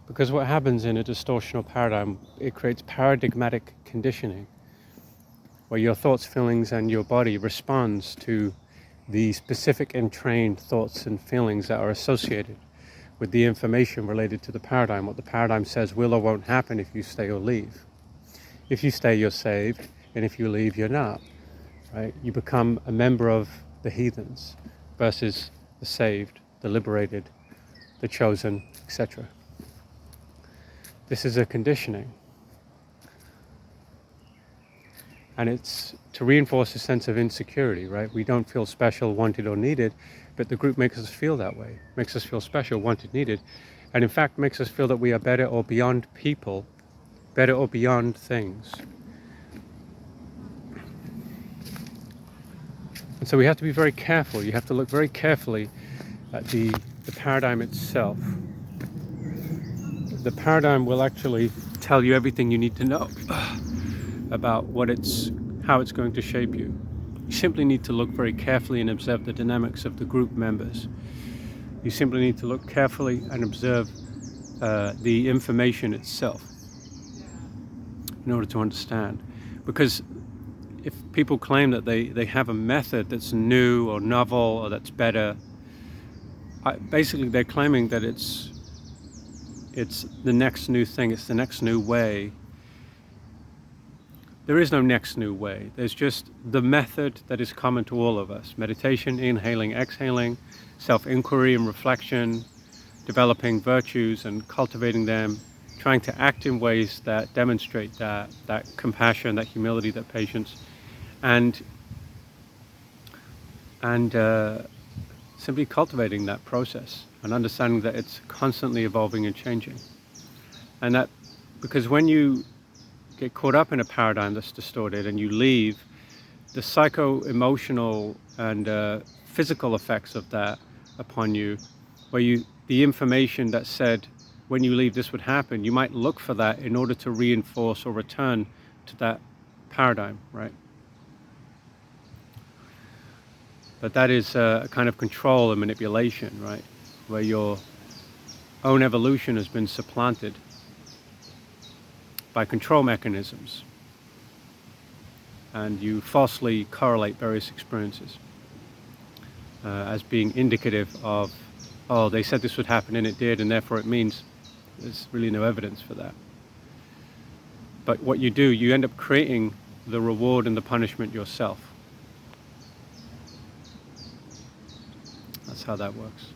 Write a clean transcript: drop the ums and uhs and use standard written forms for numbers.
Because what happens in a distortional paradigm, it creates paradigmatic conditioning, where your thoughts, feelings, and your body responds to the specific entrained thoughts and feelings that are associated with the information related to the paradigm. What the paradigm says will or won't happen if you stay or leave. If you stay, you're saved, and if you leave, you're not. Right? You become a member of the heathens versus the saved, the liberated, the chosen, etc. This is a conditioning. And it's to reinforce a sense of insecurity, right? We don't feel special, wanted, or needed, but the group makes us feel that way, makes us feel special, wanted, needed, and in fact makes us feel that we are better or beyond people, better or beyond things. And so we have to be very careful. You have to look very carefully at the paradigm itself. The paradigm will actually tell you everything you need to know about how it's going to shape you. You simply need to look very carefully and observe the dynamics of the group members. You simply need to look carefully and observe the information itself in order to understand. Because if people claim that they have a method that's new or novel or that's better, basically they're claiming that it's the next new thing, it's the next new way. There is no next new way. There's just the method that is common to all of us. Meditation, inhaling, exhaling, self-inquiry and reflection, developing virtues and cultivating them, trying to act in ways that demonstrate that compassion, that humility, that patience, and simply cultivating that process and understanding that it's constantly evolving and changing. And that, because when you get caught up in a paradigm that's distorted and you leave, the psycho-emotional and physical effects of that upon you, where the information that said when you leave this would happen, you might look for that in order to reinforce or return to that paradigm, right? But that is a kind of control and manipulation, right? Where your own evolution has been supplanted by control mechanisms, and you falsely correlate various experiences as being indicative of, oh, they said this would happen and it did, and therefore it means. There's really no evidence for that. But what you do, you end up creating the reward and the punishment yourself. That's how that works.